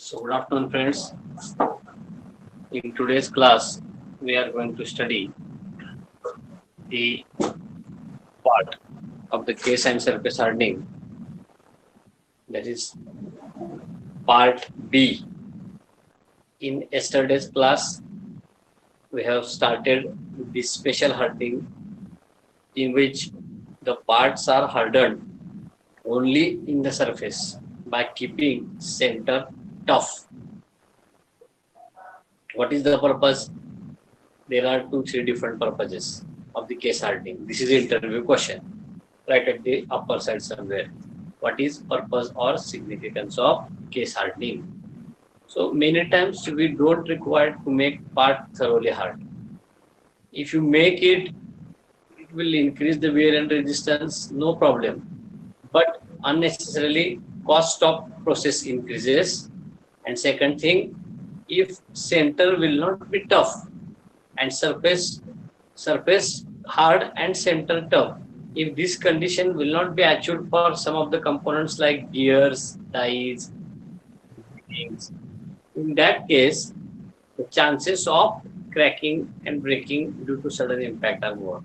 So, good afternoon, friends. In today's class, we are going to study the part of the case and surface hardening, that is part B. In yesterday's class, we have started the special hardening in which the parts are hardened only in the surface by keeping center tough. What is the purpose? There are 2-3 different purposes of the case hardening. This is the interview question, right at the upper side somewhere. What is purpose or significance of case hardening? So many times we don't require to make part thoroughly hard. If you make it, it will increase the wear and resistance, no problem. But unnecessarily cost of process increases. And second thing, if center will not be tough and surface hard and center tough, if this condition will not be achieved for some of the components like gears, dies, things, in that case, the chances of cracking and breaking due to sudden impact are more.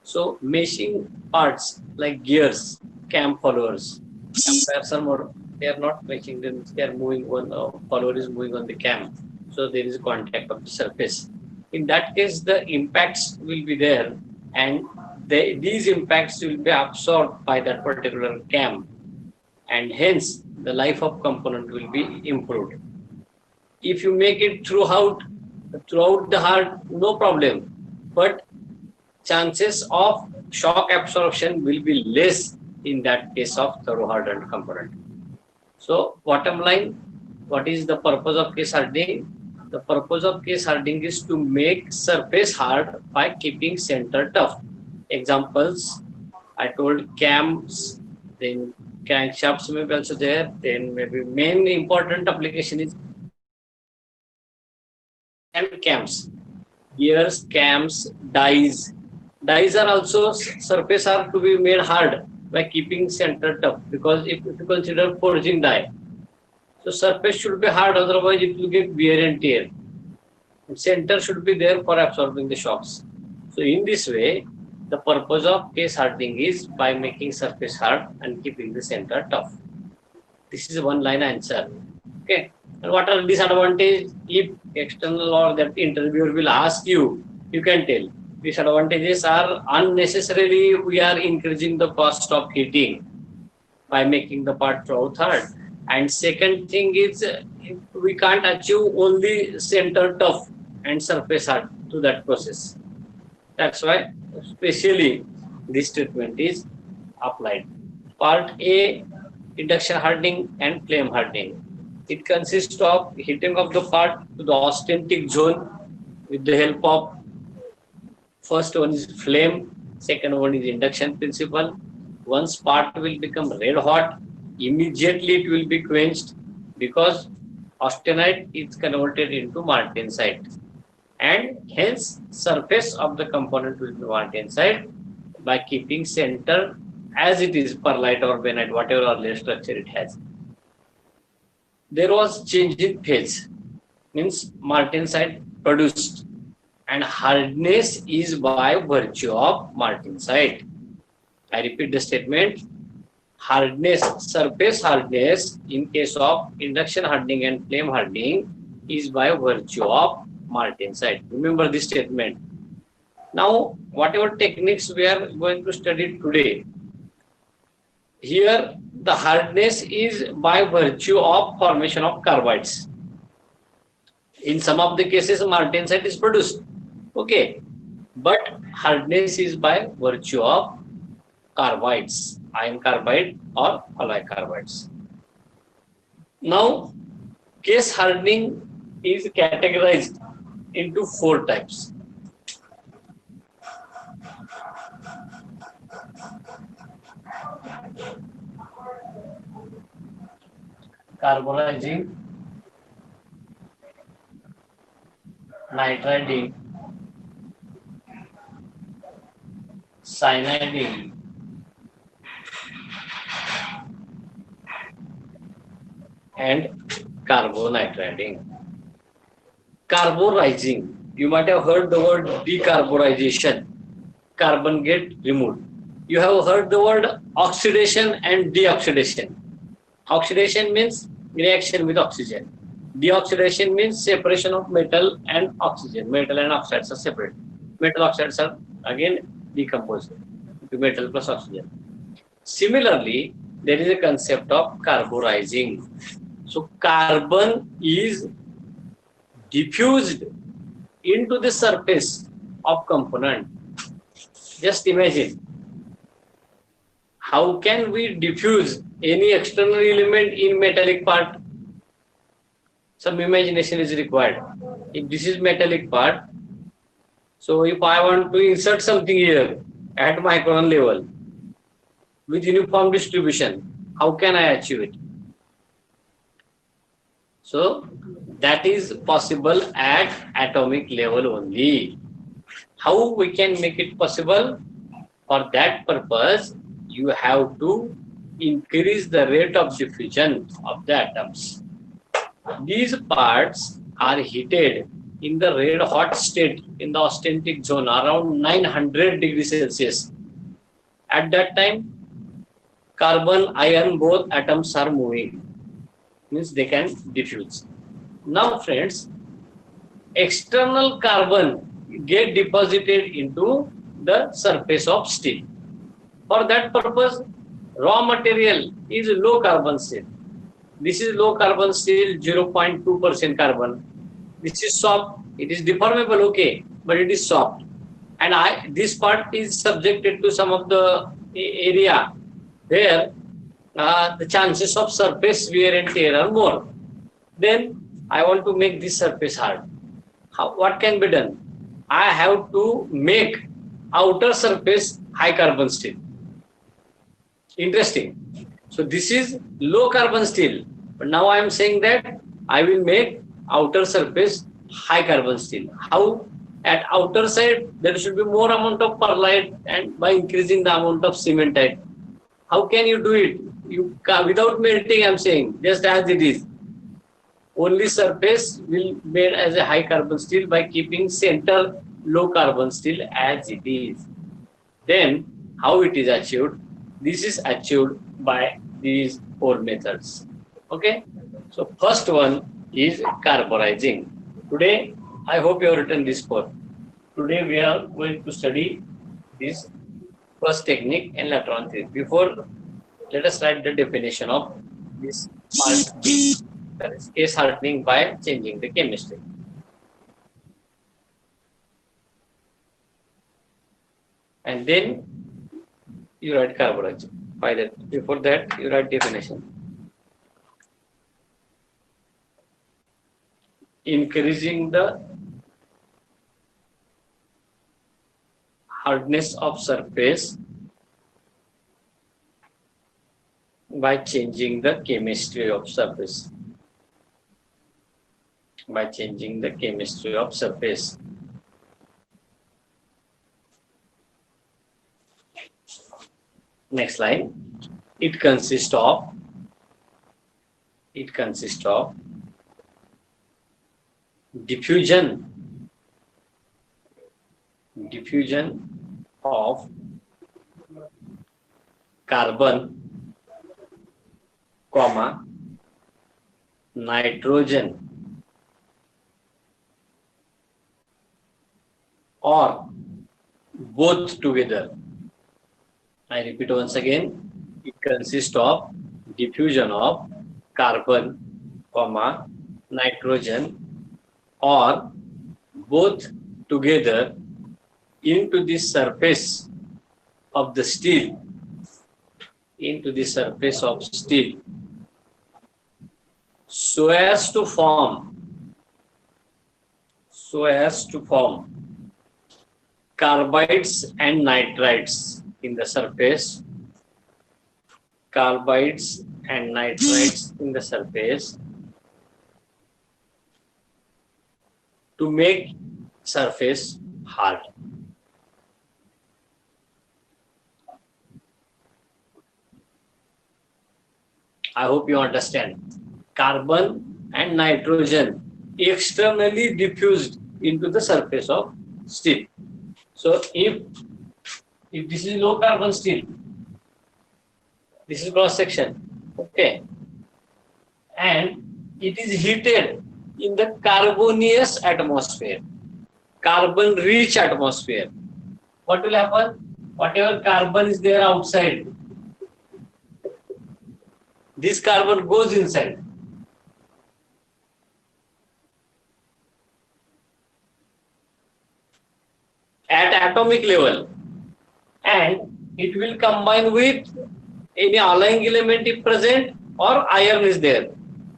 So meshing parts like gears, cam followers, amperes are more, they are not meshing them, they are moving on, follower is moving on the cam. So there is contact of the surface. In that case, the impacts will be there and these impacts will be absorbed by that particular cam, and hence the life of component will be improved. If you make it throughout the hard, no problem, but chances of shock absorption will be less in that case of thorough hardened component. So bottom line, what is the purpose of case hardening? The purpose of case hardening is to make surface hard by keeping center tough. Examples, I told cams, then crankshafts may be also there, then maybe main important application is and cams, gears, cams, dies. Dies are also surface are to be made hard by keeping center tough, because if you consider forging die, so surface should be hard, otherwise it will get wear and tear. And center should be there for absorbing the shocks. So in this way, the purpose of case hardening is by making surface hard and keeping the center tough. This is one line answer. Okay. And what are disadvantages? If external or that interviewer will ask you, you can tell. Disadvantages are unnecessarily we are increasing the cost of heating by making the part throughout hard. And second thing is we can't achieve only center tough and surface hard to that process. That's why especially this treatment is applied. Part A, induction hardening and flame hardening. It consists of heating of the part to the austenitic zone with the help of first one is flame, second one is induction principle. Once part will become red hot, immediately it will be quenched because austenite is converted into martensite, and hence surface of the component will be martensite by keeping center as it is, perlite or benite, whatever earlier structure it has. There was change in phase, means martensite produced, and hardness is by virtue of martensite. I repeat the statement. Hardness, surface hardness in case of induction hardening and flame hardening is by virtue of martensite. Remember this statement. Now, whatever techniques we are going to study today, here the hardness is by virtue of formation of carbides. In some of the cases, martensite is produced. Okay, but hardness is by virtue of carbides, iron carbide or alloy carbides. Now, case hardening is categorized into 4 types. Carborizing, nitriding, cyaniding, and carbonitriding. Carburizing. You might have heard the word decarburization. Carbon get removed. You have heard the word oxidation and deoxidation. Oxidation means reaction with oxygen. Deoxidation means separation of metal and oxygen. Metal and oxides are separate. Metal oxides are again decomposed to metal plus oxygen. Similarly, there is a concept of carburizing. So carbon is diffused into the surface of component. Just imagine, how can we diffuse any external element in metallic part? Some imagination is required. If this is metallic part, so if I want to insert something here at micron level with uniform distribution, how can I achieve it? So that is possible at atomic level only. How we can make it possible? For that purpose, you have to increase the rate of diffusion of the atoms. These parts are heated in the red hot state in the austenitic zone around 900 degrees Celsius. At that time, carbon, iron, both atoms are moving. Means they can diffuse. Now friends, external carbon get deposited into the surface of steel. For that purpose, raw material is low carbon steel. This is low carbon steel, 0.2% carbon. This is soft. It is deformable, okay, but it is soft. And this part is subjected to some of the area where the chances of surface wear and tear are more. Then I want to make this surface hard. What can be done? I have to make outer surface high carbon steel. Interesting. So this is low carbon steel. But now I am saying that I will make outer surface high carbon steel. How? At outer side, there should be more amount of perlite, and by increasing the amount of cementite. How can you do it? You without melting, I am saying, just as it is. Only surface will be made as a high carbon steel by keeping center low carbon steel as it is. Then how it is achieved? This is achieved by these 4 methods. Okay. So first one is carburizing. Today, I hope you have written this 4. Today we are going to study this first technique and later on 3. Before, let us write the definition of this part B. That is case hardening by changing the chemistry. And then you write carburizing. Before that, you write definition. Increasing the hardness of surface by changing the chemistry of surface. By changing the chemistry of surface. Next line. It consists of diffusion of carbon, nitrogen, or both together. I repeat once again. It consists of diffusion of carbon, nitrogen, or both together into the surface of the steel. So as to form carbides and nitrides in the surface. To make surface hard. I hope you understand. Carbon and nitrogen externally diffused into the surface of steel. So if this is low carbon steel, this is cross section, okay, and it is heated in the carbonious atmosphere, carbon rich atmosphere, what will happen? Whatever carbon is there outside, this carbon goes inside. At atomic level, and it will combine with any allying element if present, or iron is there,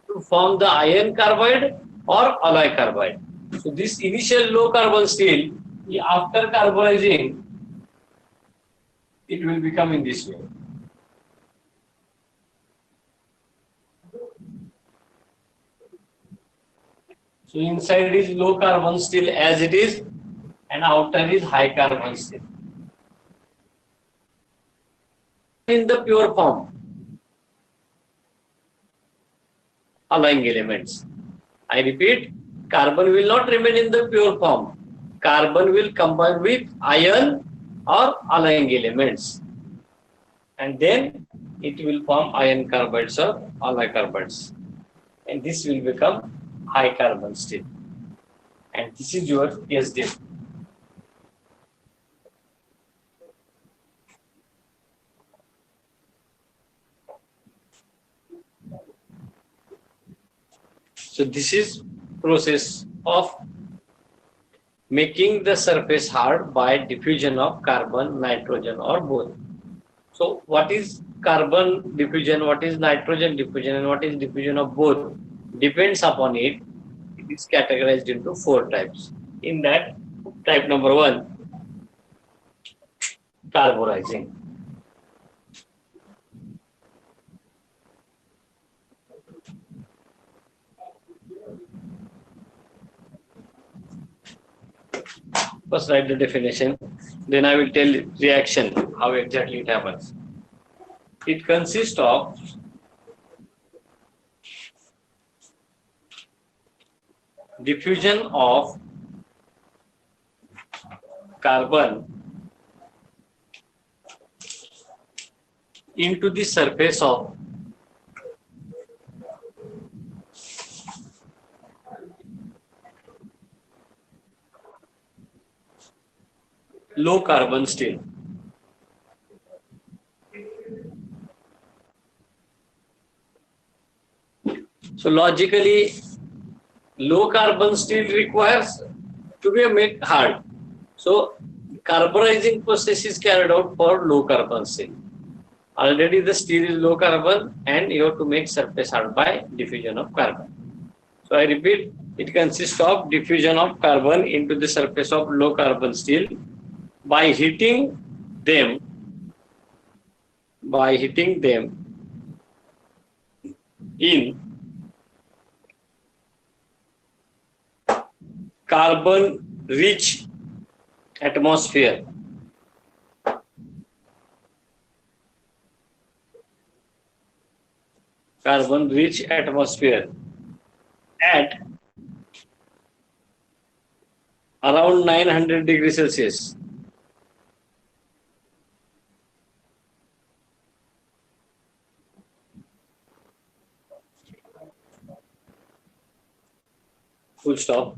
to form the iron carbide or alloy carbide. So this initial low carbon steel, after carbonizing, it will become in this way. So inside is low carbon steel as it is, and outer is high carbon steel. In the pure form, alloying elements. I repeat, carbon will not remain in the pure form. Carbon will combine with iron or alloying elements, and then it will form iron carbides or alloy carbides, and this will become high carbon steel. And this is your SDF. So this is process of making the surface hard by diffusion of carbon, nitrogen, or both. So what is carbon diffusion, what is nitrogen diffusion, and what is diffusion of both depends upon it. It is categorized into 4 types. In that, type number 1, carburizing. First write the definition, then I will tell reaction, how exactly it happens. It consists of diffusion of carbon into the surface of low carbon steel. So logically, low carbon steel requires to be made hard. So carburizing process is carried out for low carbon steel. Already the steel is low carbon, and you have to make surface hard by diffusion of carbon. So I repeat, it consists of diffusion of carbon into the surface of low carbon steel by heating them in carbon rich atmosphere. Carbon rich atmosphere at around 900 degrees Celsius. Full stop.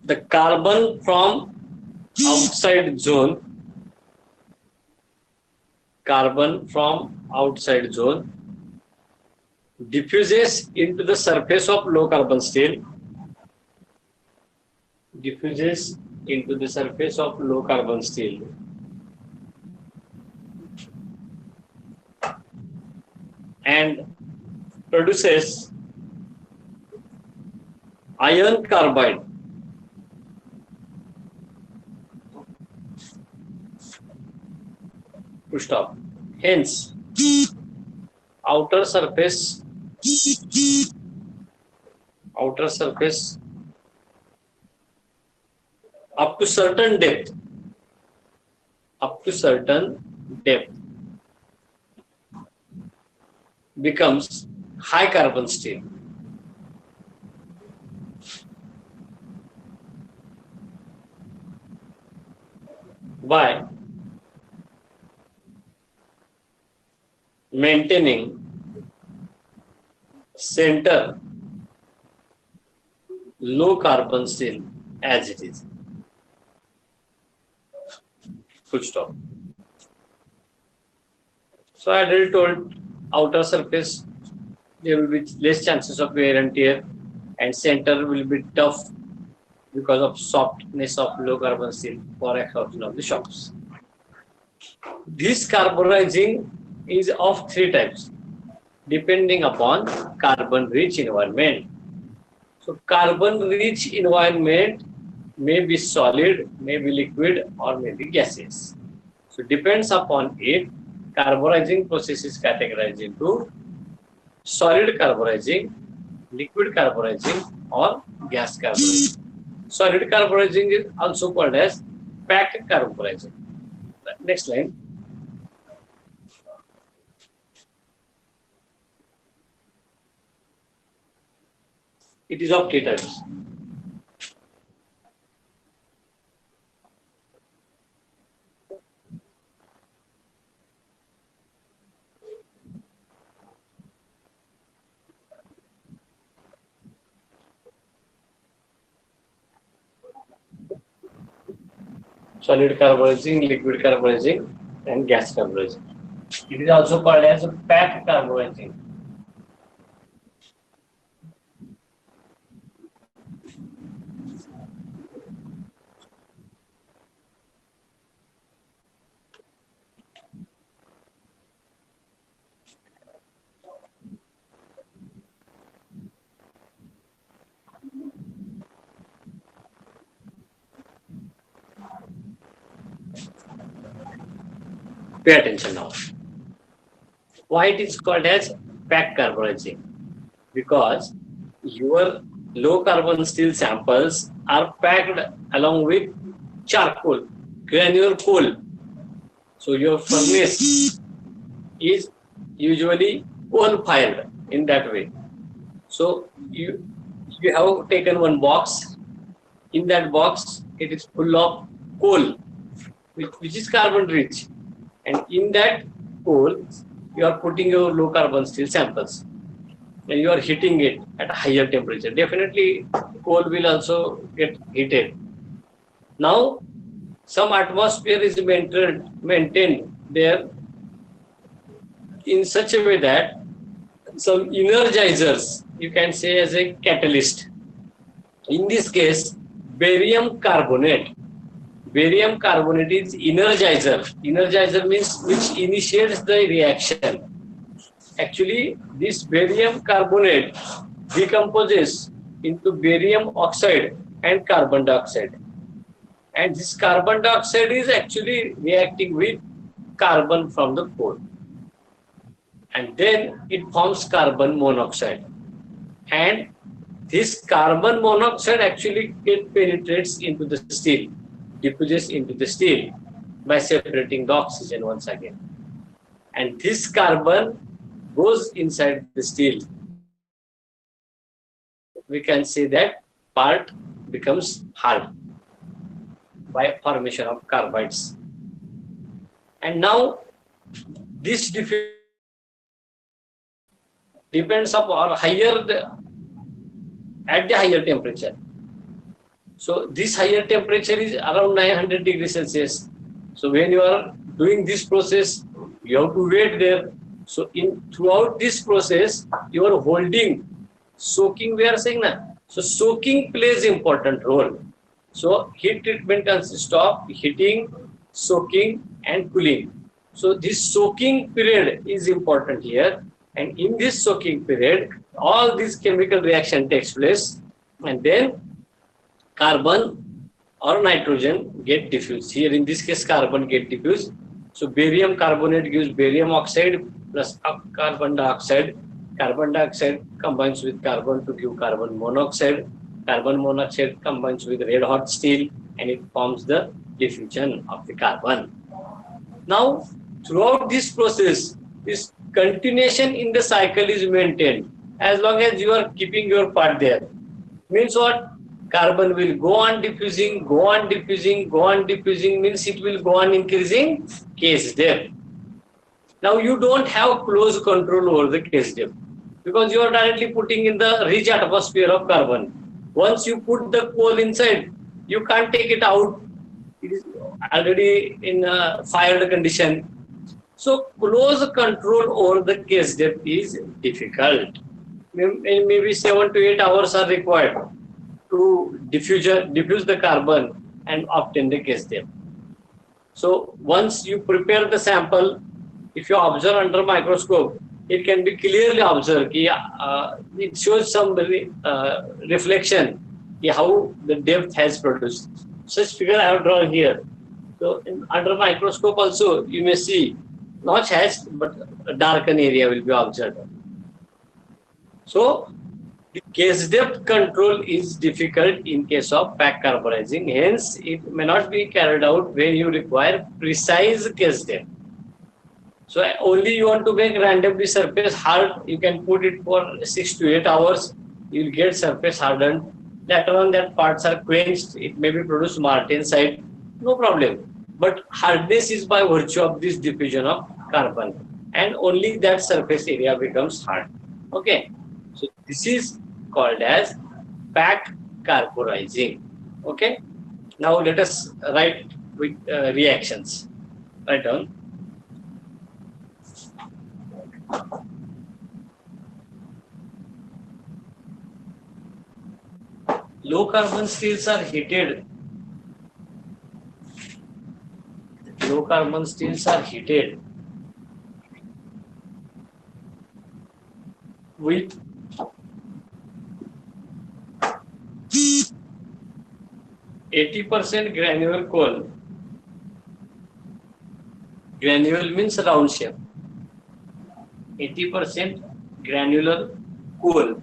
The carbon from outside zone diffuses into the surface of low carbon steel, and produces iron carbide. Full stop. Hence, outer surface up to certain depth becomes high carbon steel. By maintaining center low carbon steel as it is. Full stop. So I already told outer surface there will be less chances of wear and tear, and center will be tough because of softness of low carbon steel for absorption of the shocks. This carbonizing is of three types depending upon carbon rich environment. So carbon rich environment may be solid, may be liquid, or may be gaseous. So depends upon it. Carbonizing process is categorized into solid carbonizing, liquid carbonizing, or gas carbonizing. Solid carbonizing is also called as packed carbonizing. Next line. It is of three types. Solid carbonizing, liquid carbonizing, and gas carbonizing. It is also called as packed carbonizing. Pay attention now. Why it is called as packed carbonizing? Because your low carbon steel samples are packed along with charcoal, granular coal. So your furnace is usually coal fired in that way. So you have taken one box. In that box, it is full of coal, which is carbon rich. And in that coal, you are putting your low carbon steel samples and you are heating it at a higher temperature. Definitely, coal will also get heated. Now, some atmosphere is maintained there in such a way that some energizers, you can say as a catalyst. In this case, barium carbonate. Barium carbonate is energizer. Energizer means which initiates the reaction. Actually, this barium carbonate decomposes into barium oxide and carbon dioxide. And this carbon dioxide is actually reacting with carbon from the coal. And then it forms carbon monoxide. And this carbon monoxide actually penetrates into the steel, diffuses into the steel by separating the oxygen once again. And this carbon goes inside the steel. We can say that part becomes hard by formation of carbides. And now this depends upon at the higher temperature. So this higher temperature is around 900 degrees Celsius. So when you are doing this process, you have to wait there. So throughout this process, you are holding soaking. We are saying that. So soaking plays important role. So heat treatment consists of heating, soaking, and cooling. So this soaking period is important here. And in this soaking period, all this chemical reaction takes place, and then carbon or nitrogen get diffused. Here in this case, carbon get diffused. So barium carbonate gives barium oxide plus carbon dioxide. Carbon dioxide combines with carbon to give carbon monoxide. Carbon monoxide combines with red hot steel and it forms the diffusion of the carbon. Now, throughout this process, this continuation in the cycle is maintained. as long as you are keeping your part there. Means what? Carbon will go on diffusing, go on diffusing, go on diffusing, means it will go on increasing case depth. Now you don't have close control over the case depth because you are directly putting in the rich atmosphere of carbon. Once you put the coal inside, you can't take it out. It is already in a fired condition. So close control over the case depth is difficult. Maybe 7 to 8 hours are required to diffuse the carbon and obtain the case depth. So once you prepare the sample, if you observe under microscope, it can be clearly observed. It shows some reflection how the depth has produced. Such figure I have drawn here. So under microscope also you may see not hatched but a darkened area will be observed. So the case depth control is difficult in case of pack carbonizing. Hence, it may not be carried out when you require precise case depth. So only you want to make randomly surface hard, you can put it for 6 to 8 hours, you will get surface hardened. Later on that parts are quenched, it may be produced martensite, no problem. But hardness is by virtue of this diffusion of carbon and only that surface area becomes hard. Okay, so this is called as pack carbonizing. Okay, now let us write with reactions. Write down. Low carbon steels are heated. Low carbon steels are heated with 80% granular coal. Granule means round shape. 80% granular coal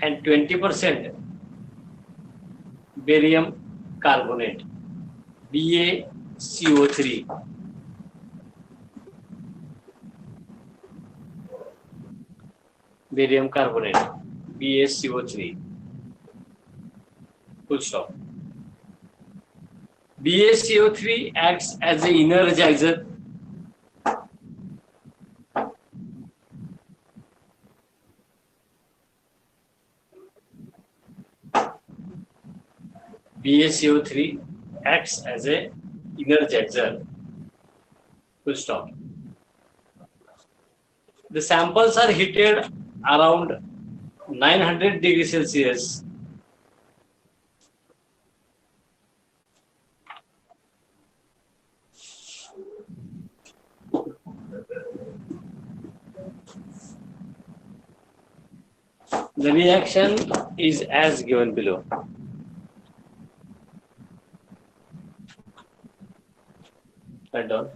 and 20% barium carbonate, BaCO3. Barium carbonate, BaCO3. Full stop. BaCO3 acts as an energizer. BaCO3 acts as an energizer. Full stop. The samples are heated around 900 degrees Celsius. The reaction is as given below. Write down.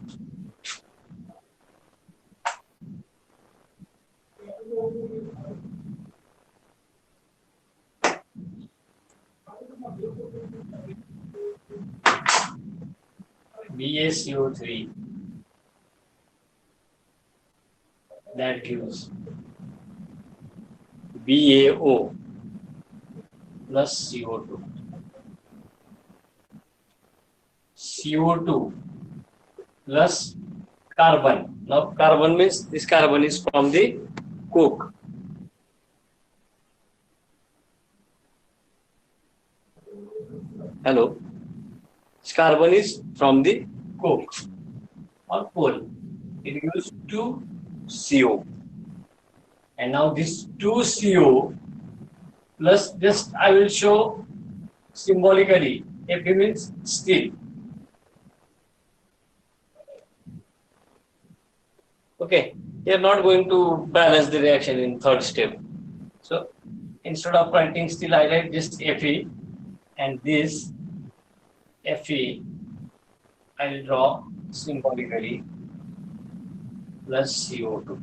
BaCO3 that gives BaO plus CO2. CO2 plus carbon. Now carbon means this carbon is from the coke. Hello. This carbon is from the coke or coal. It gives 2CO. And now this 2CO plus just I will show symbolically. Fe means steel. Okay, we are not going to balance the reaction in third step. So instead of writing steel, I write just Fe, and this Fe I will draw symbolically plus CO2.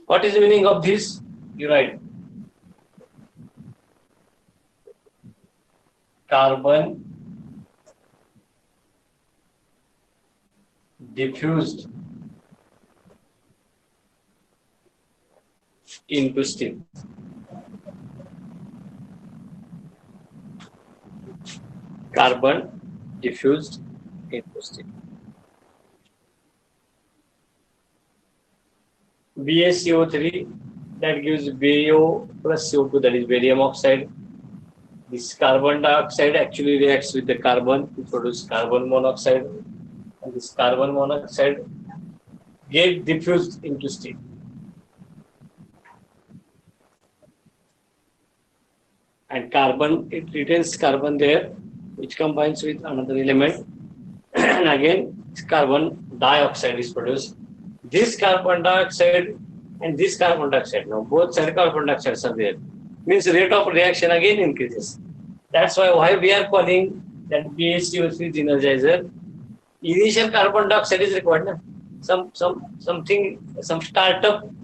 What is the meaning of this? You write carbon diffused into steam. Carbon diffused into steam. BaCO3 that gives BaO plus CO2, that is barium oxide. This carbon dioxide actually reacts with the carbon to produce carbon monoxide. And this carbon monoxide gets diffused into steam. And carbon, it retains carbon there, which combines with another element. And again, carbon dioxide is produced. This carbon dioxide and this carbon dioxide, now both side carbon dioxides are there, means rate of reaction again increases. That's why we are calling that BaCO3 is energizer. Initial carbon dioxide is required. Some startup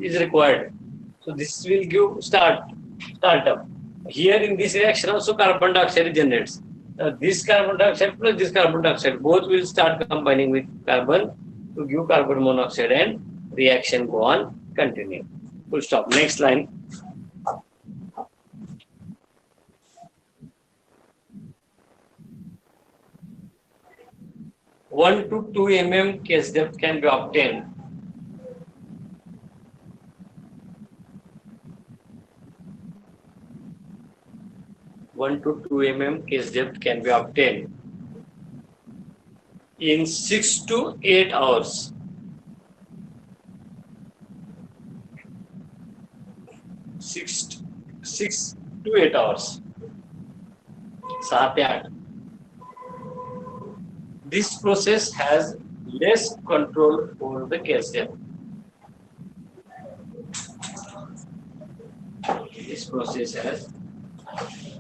is required. So this will give startup. Here in this reaction also carbon dioxide generates. This carbon dioxide plus this carbon dioxide, both will start combining with carbon to give carbon monoxide and reaction go on, continue. Full stop. Next line. One to 2 mm case depth can be obtained. One to 2 mm case depth can be obtained in 6 to 8 hours. 6 to 8 hours. 7 to 8. This process has less control over the case depth. This process has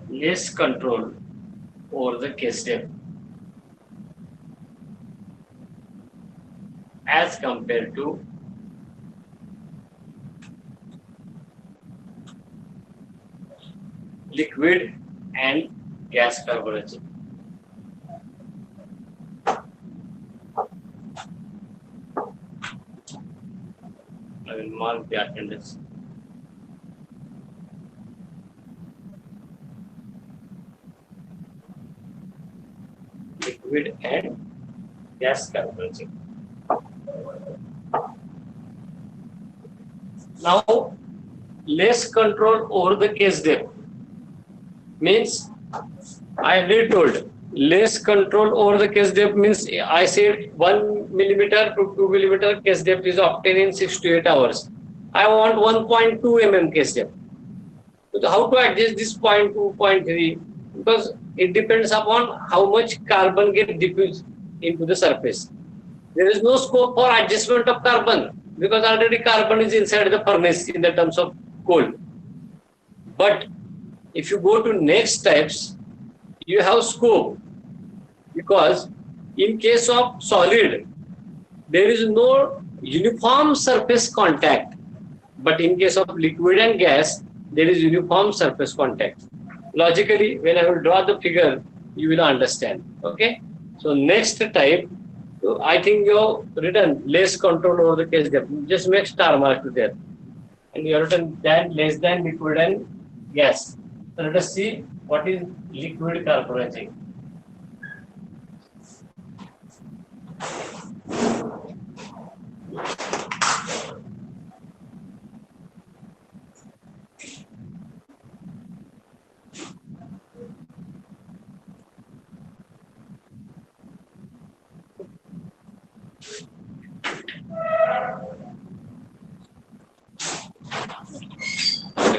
less control over the case depth as compared to liquid and gas carburetor. I will mark the attendance. Liquid and gas carburetor. Now, less control over the case depth means I already told less control over the case depth means I said 1 millimeter to 2 millimeter case depth is obtained in 6 to 8 hours. I want 1.2 mm case depth. So how to adjust this 0.2, 0.3? Because it depends upon how much carbon gets diffused into the surface. There is no scope for adjustment of carbon because already carbon is inside the furnace in the terms of coal. But if you go to next steps, you have scope because in case of solid, there is no uniform surface contact. But in case of liquid and gas, there is uniform surface contact. Logically, when I will draw the figure, you will understand. Okay. So next type, so I think you have written less control over the case depth. Just make star mark to there. And you have written that less than liquid and gas. So let us see what is liquid carburizing.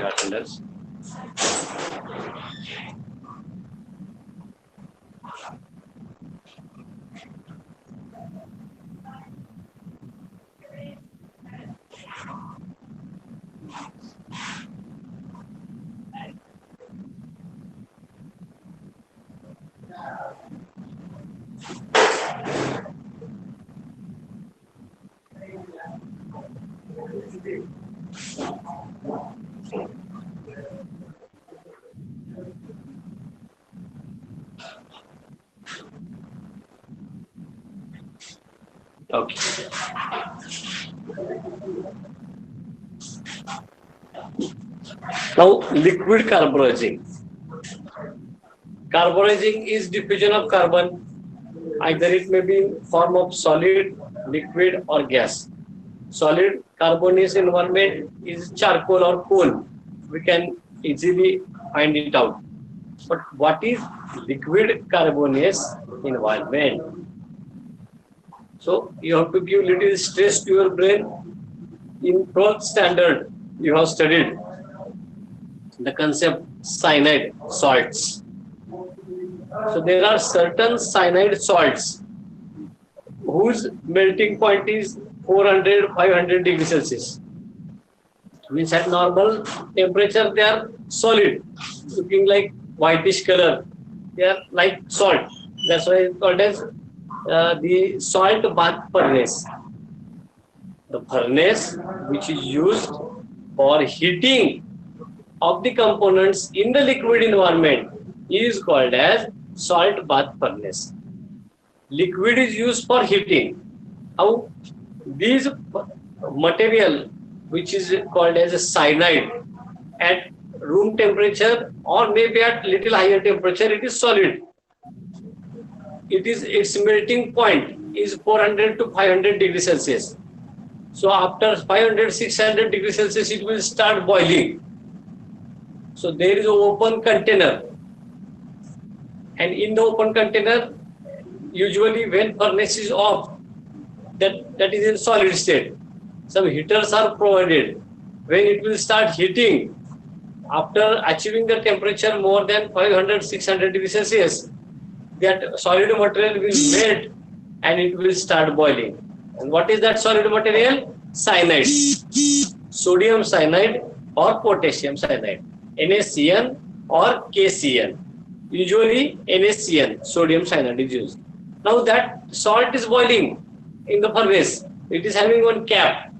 Attendance. Okay. Now, liquid carburizing. Carburizing is diffusion of carbon. Either it may be in form of solid, liquid, or gas. Solid carbonous environment is charcoal or coal. We can easily find it out. But what is liquid carbonous environment? So you have to give little stress to your brain. In 12th standard, you have studied the concept cyanide salts. So there are certain cyanide salts whose melting point is 400, 500 degrees Celsius. Means at normal temperature they are solid, looking like whitish color. They are like salt. That's why it's called as the salt bath furnace. The furnace which is used for heating of the components in the liquid environment is called as salt bath furnace. Liquid is used for heating. How these material which is called as a cyanide at room temperature or maybe at little higher temperature it is solid. It is its melting point is 400 to 500 degrees Celsius. So after 500 600 degrees Celsius it will start boiling. So there is an open container, and in the open container usually when furnace is off, that is in solid state, some heaters are provided. When it will start heating, after achieving the temperature more than 500 600 degrees Celsius, that solid material will melt and it will start boiling. And what is that solid material? Cyanide, sodium cyanide or potassium cyanide, NaCN or KCN. Usually NaCN, sodium cyanide is used. Now that salt is boiling in the furnace. It is having one cap.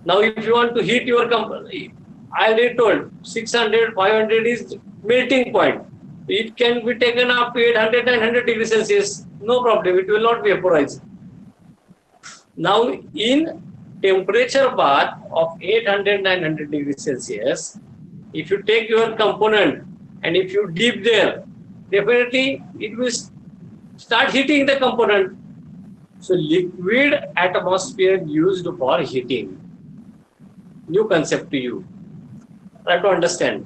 Now if you want to heat your company, I already told 600, 500 is melting point. It can be taken up to 800, 900 degrees Celsius. No problem. It will not vaporize. Now in temperature bath of 800, 900 degrees Celsius, if you take your component and if you dip there, definitely it will start heating the component. So liquid atmosphere used for heating. New concept to you. Try to understand.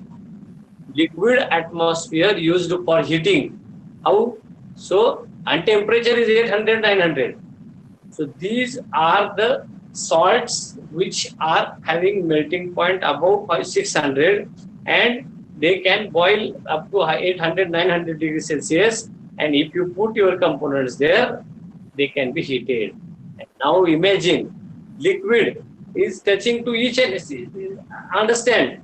Liquid atmosphere used for heating. How? So, and temperature is 800, 900. So these are the salts which are having melting point above 600 and they can boil up to 800, 900 degrees Celsius. And if you put your components there, they can be heated. And now imagine liquid is touching to each and understand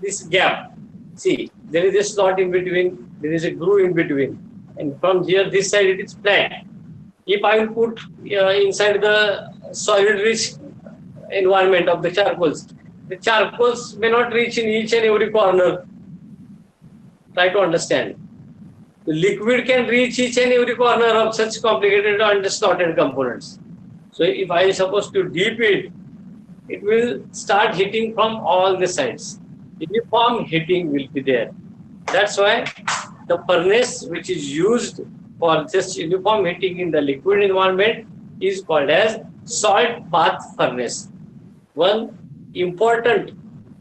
this gap. See, there is a slot in between, there is a groove in between, and from here this side it is flat. If I will put inside the solid rich environment of the charcoals may not reach in each and every corner. Try to understand. The liquid can reach each and every corner of such complicated and slotted components. So if I am supposed to dip it, it will start heating from all the sides. Uniform heating will be there. That's why the furnace which is used for just uniform heating in the liquid environment is called as salt bath furnace. One important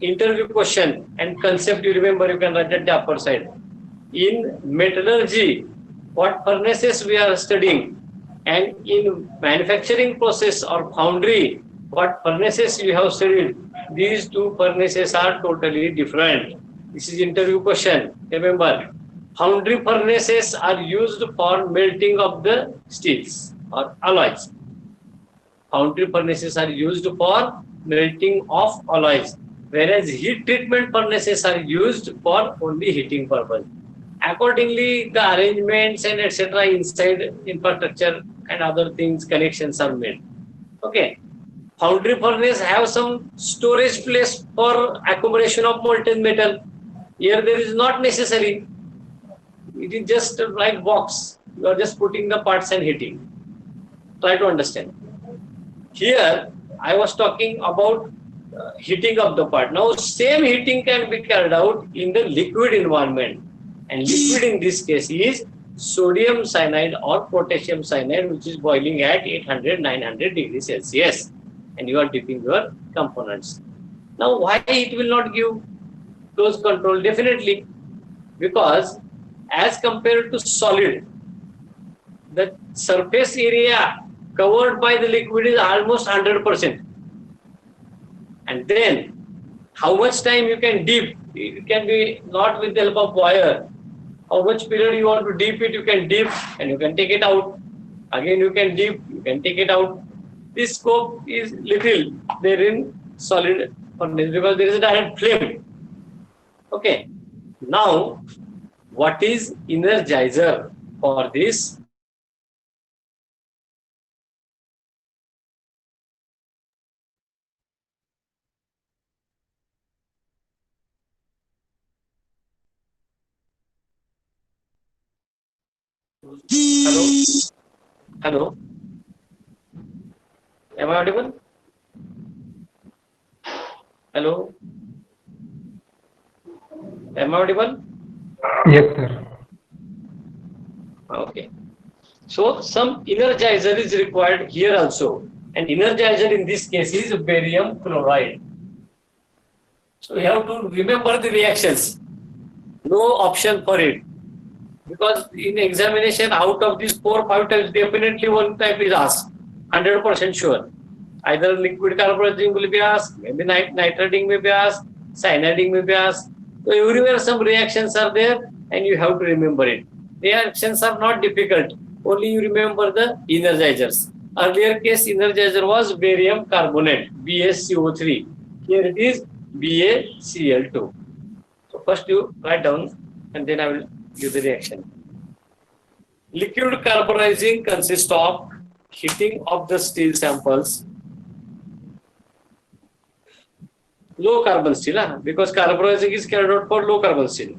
interview question and concept you remember, you can write at the upper side. In metallurgy, what furnaces we are studying, and in manufacturing process or foundry, what furnaces you have studied, these two furnaces are totally different. This is interview question. Remember, foundry furnaces are used for melting of the steels or alloys. Foundry furnaces are used for melting of alloys, whereas heat treatment furnaces are used for only heating purpose. Accordingly, the arrangements and etc. inside infrastructure and other things, connections are made. Okay. Foundry furnace have some storage place for accumulation of molten metal. Here there is not necessary. It is just like box. You are just putting the parts and heating. Try to understand. Here, I was talking about heating of the part. Now, same heating can be carried out in the liquid environment. And liquid in this case is sodium cyanide or potassium cyanide, which is boiling at 800, 900 degrees Celsius. And you are dipping your components. Now, why it will not give close control? Definitely, because as compared to solid, the surface area covered by the liquid is almost 100%. And then how much time you can dip, it can be not with the help of wire. How much period you want to dip it, you can dip and you can take it out. Again you can dip, you can take it out. This scope is little there in solid furnace because there is a direct flame. Okay. Now, what is energizer for this? Hello? Hello? Am I audible? Hello? Am I audible? Yes, sir. Okay. So some energizer is required here also. And energizer in this case is barium chloride. So you have to remember the reactions. No option for it. Because in examination, out of these 4-5 types, definitely one type is asked. 100% sure. Either liquid carburizing will be asked, maybe nitrating may be asked, cyaniding may be asked. So everywhere some reactions are there and you have to remember it. Reactions are not difficult. Only you remember the energizers. Earlier case energizer was barium carbonate, BaCO3. Here it is BaCl2. So first you write down and then I will give the reaction. Liquid carburizing consists of heating of the steel samples. Low carbon steel, because carburizing is carried out for low carbon steel.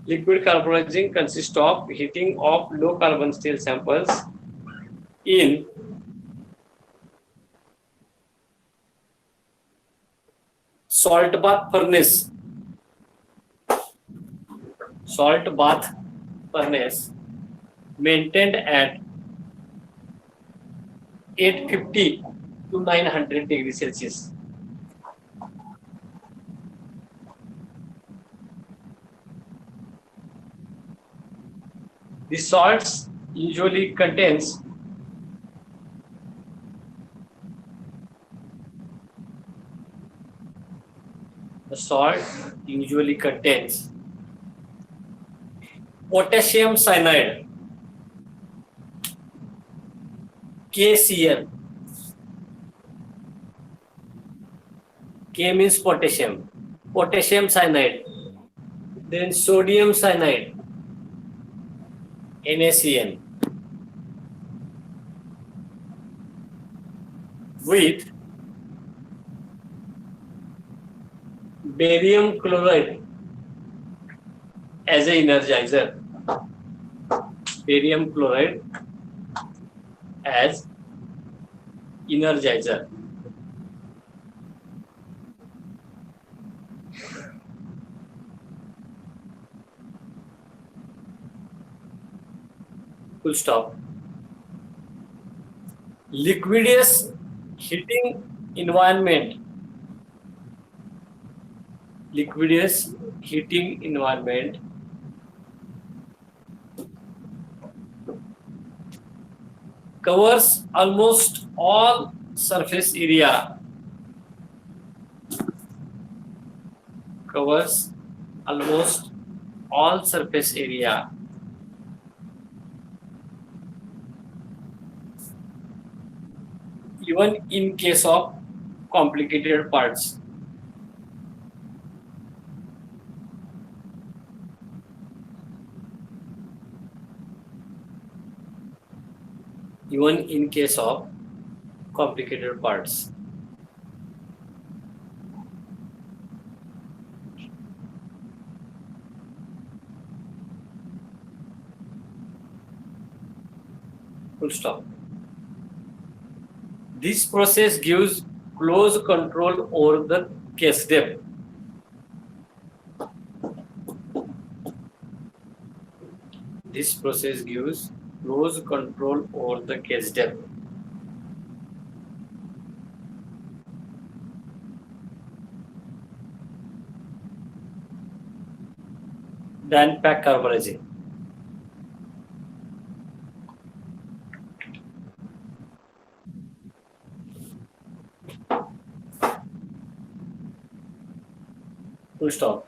Liquid carburizing consists of heating of low carbon steel samples in salt bath furnace. Salt bath furnace maintained at 850 to 900 degrees Celsius. The salts usually contains potassium cyanide, KCl. K means potassium. Potassium cyanide. Then sodium cyanide, NaCN. With barium chloride as an energizer. Barium chloride as energizer. Full stop. Liquidous heating environment. Liquidous heating environment covers almost all surface area. Covers almost all surface area. Even in case of complicated parts. Even in case of complicated parts. Full stop. This process gives close control over the case depth. This process gives close control over the case depth. Than pack carburizing. Full stop.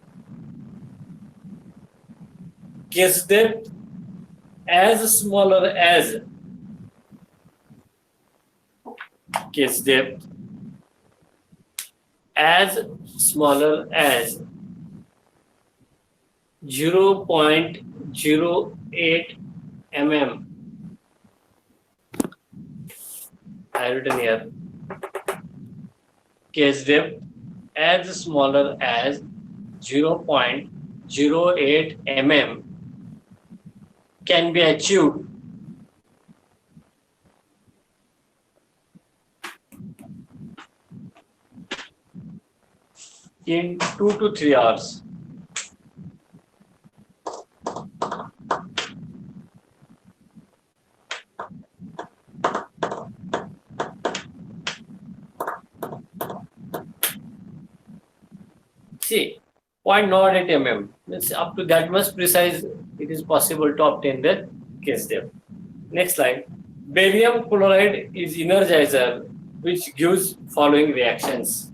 Case depth as smaller as case depth as smaller as 0.08 mm. I have written here. Case depth as smaller as 0.08 mm can be achieved in 2 to 3 hours. See, 0.08 mm means up to that much precise it is possible to obtain the case depth. Next slide. Barium chloride is energizer which gives following reactions.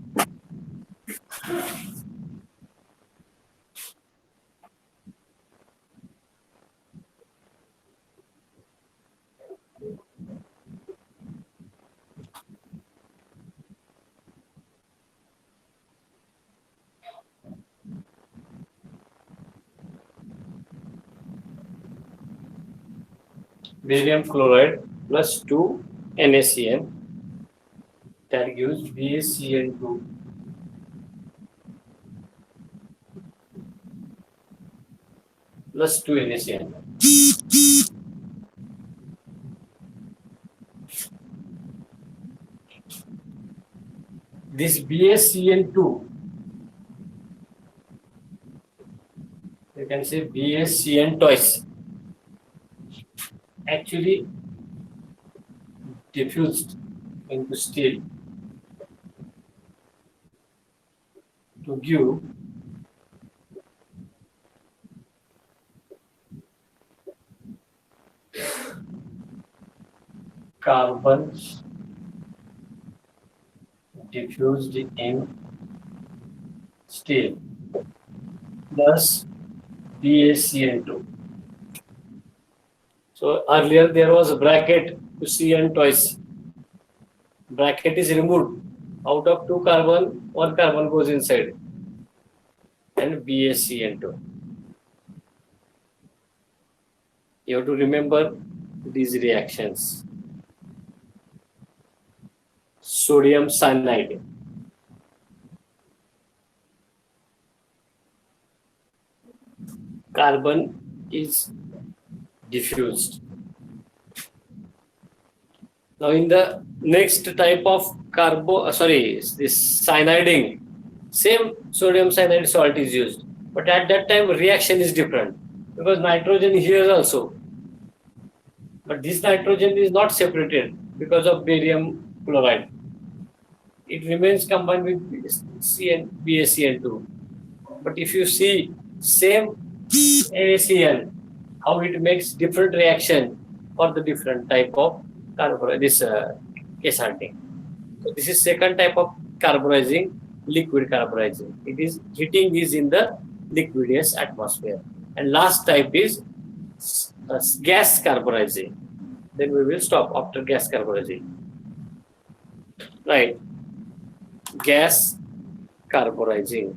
Barium chloride plus 2 NaCN that gives BaCN2 plus 2 NaCN. This BaCN2, you can say BaCN twice, actually diffused into steel to give carbon diffused in steel plus BaCN2. So earlier there was a bracket to CN twice. Bracket is removed. Out of 2 carbon, 1 carbon goes inside and BaCN2. You have to remember these reactions. Sodium cyanide. Carbon is diffused. Now in the next type of this cyaniding, same sodium cyanide salt is used, but at that time reaction is different because nitrogen here also, but this nitrogen is not separated because of barium chloride. It remains combined with BaCN2. But if you see same NaCN, how it makes different reaction for the different type of case hardening. So this is second type of carburizing, liquid carburizing. It is heating is in the liquidous atmosphere. And last type is gas carburizing. Then we will stop after gas carburizing. Right. Gas carburizing.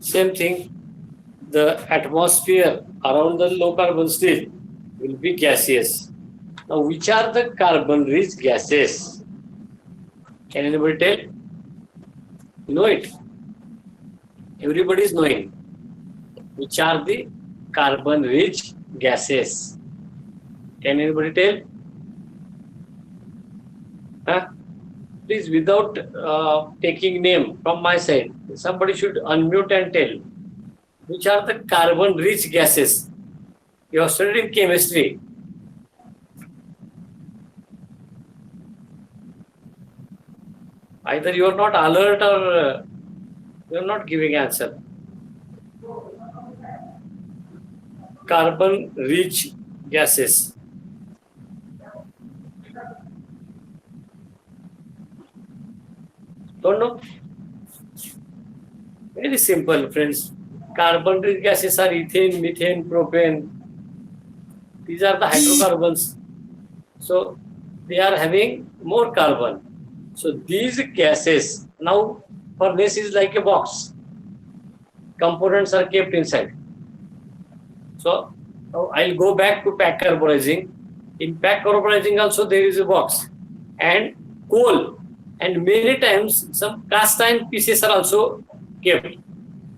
Same thing, the atmosphere around the low carbon steel will be gaseous. Now, which are the carbon rich gases? Can anybody tell? You know it. Everybody is knowing. Which are the carbon rich gases? Can anybody tell? Huh? Please, without taking name from my side, somebody should unmute and tell. Which are the carbon rich gases? You have studied in chemistry. Either you are not alert or you are not giving answer. Carbon rich gases. Don't know? Very simple, friends. Carbon rich gases are ethane, methane, propane. These are the hydrocarbons. So they are having more carbon. So these gases, now furnace is like a box. Components are kept inside. So now I'll go back to pack carburizing. In pack carburizing also there is a box. And coal. And many times some cast iron pieces are also kept.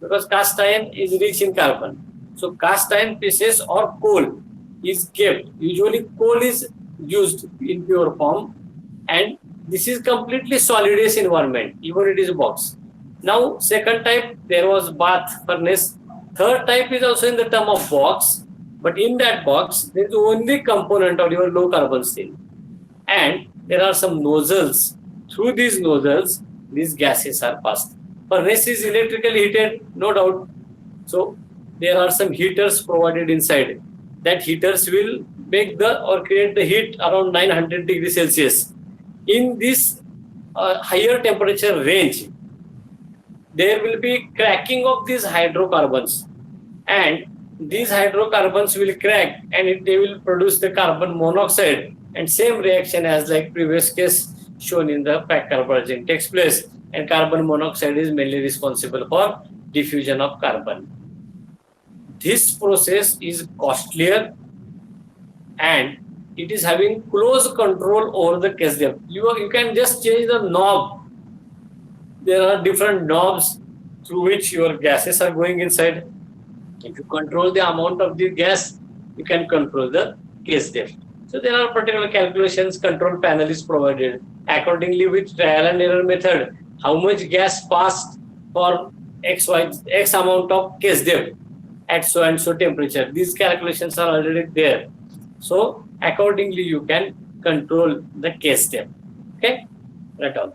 Because cast iron is rich in carbon. So cast iron pieces or coal is kept. Usually coal is used in pure form, and this is completely solidus environment, even it is a box. Now second type there was bath furnace. Third type is also in the term of box, but in that box there is only component of your low carbon steel, and there are some nozzles. Through these nozzles these gases are passed. Furnace is electrically heated, no doubt. So there are some heaters provided inside. That heaters will make the or create the heat around 900 degrees Celsius. In this higher temperature range, there will be cracking of these hydrocarbons, and these hydrocarbons will crack and they will produce the carbon monoxide, and same reaction as like previous case shown in the pack carburizing takes place, and carbon monoxide is mainly responsible for diffusion of carbon. This process is costlier and it is having close control over the case depth. You can just change the knob. There are different knobs through which your gases are going inside. If you control the amount of the gas, you can control the case depth. So there are particular calculations, control panel is provided. Accordingly, with trial and error method, how much gas passed for X amount of case depth at so and so temperature. These calculations are already there. So accordingly, you can control the case depth. Okay, right on.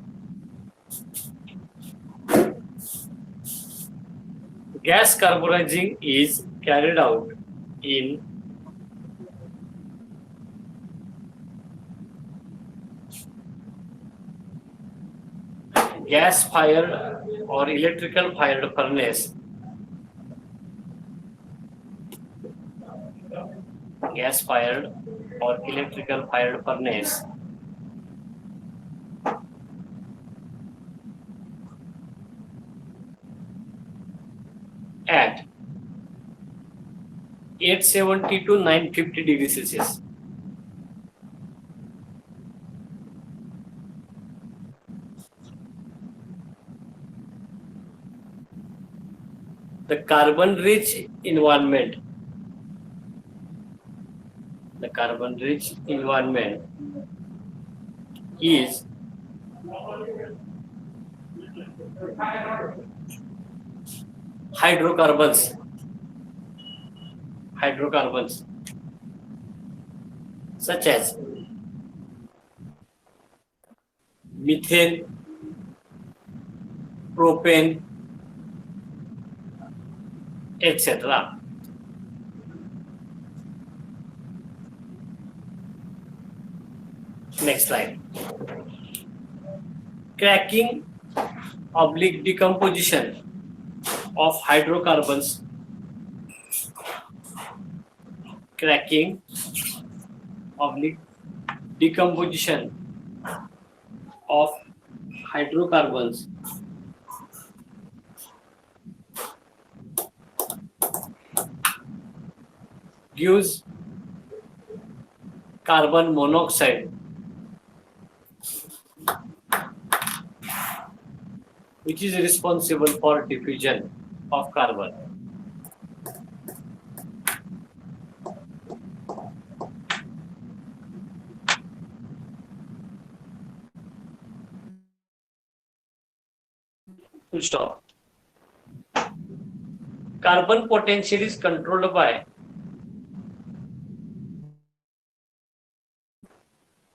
Gas carburizing is carried out in gas fired or electrical fired furnace. Gas fired or electrical fired furnace at 870 to 950 degrees Celsius. The carbon rich environment is hydrocarbons such as methane, propane, etc. Next slide. Cracking / decomposition of hydrocarbons. Cracking / decomposition of hydrocarbons gives carbon monoxide, which is responsible for diffusion of carbon. Full stop. Carbon potential is controlled by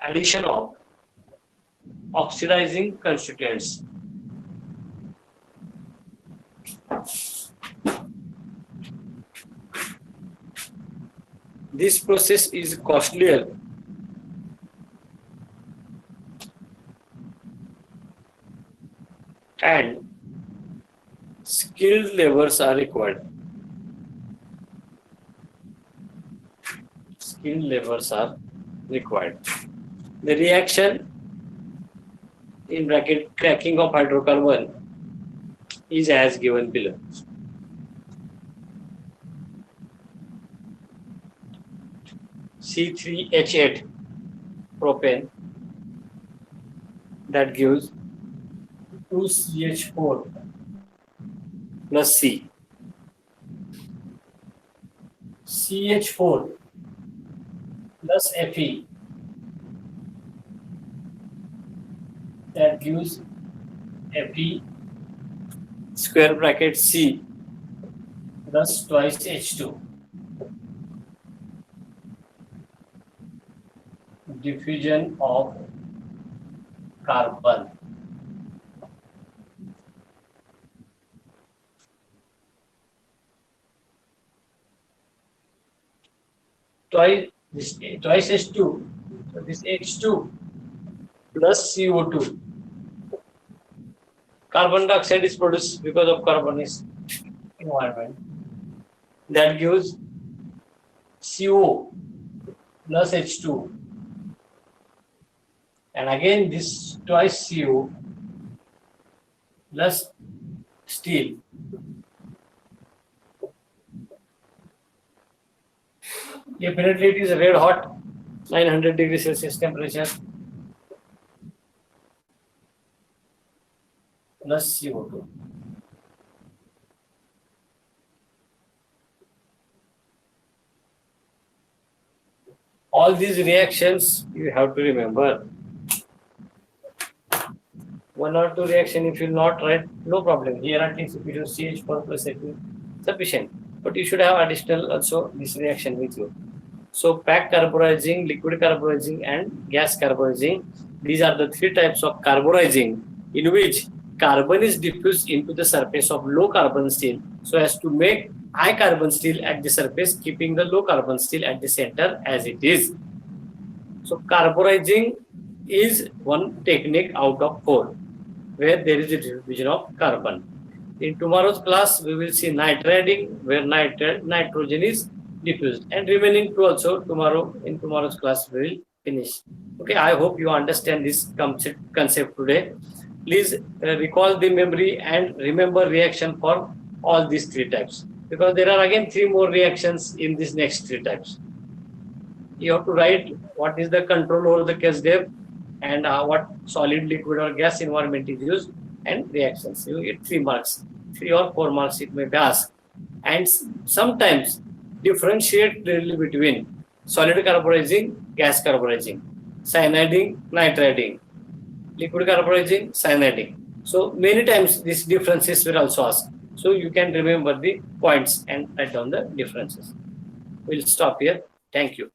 addition of oxidizing constituents. This process is costlier and skilled laborers are required. Skilled laborers are required. The reaction in bracket cracking of hydrocarbon is as given below. C3H8 propane that gives 2CH4 plus C. CH4 plus Fe that gives Fe square bracket C plus twice H2. Diffusion of carbon. Twice H2, so this H2 plus CO2. Carbon dioxide is produced because of carbon is environment. That gives CO plus H2. And again this twice CO plus steel. Definitely it is red hot, 900 degrees Celsius temperature plus CO2. All these reactions you have to remember. One or two reaction if you not write, no problem. Here at least if you do CH4 plus Fe, sufficient. But you should have additional also this reaction with you. So packed carburizing, liquid carburizing and gas carburizing. These are the three types of carburizing in which carbon is diffused into the surface of low carbon steel so as to make high carbon steel at the surface, keeping the low carbon steel at the center as it is. So carburizing is one technique out of 4 where there is a diffusion of carbon. In tomorrow's class, we will see nitriding where nitrogen is diffused, and remaining two also in tomorrow's class we will finish. Okay, I hope you understand this concept today. Please recall the memory and remember reaction for all these three types, because there are again 3 more reactions in these next 3 types. You have to write what is the control over the case depth and what solid, liquid or gas environment is used and reactions. You get 3 marks, 3 or 4 marks it may be asked. And sometimes differentiate clearly between solid carburizing, gas carburizing, cyaniding, nitriding, liquid carburizing, cyaniding. So many times these differences were also asked. So you can remember the points and write down the differences. We'll stop here. Thank you.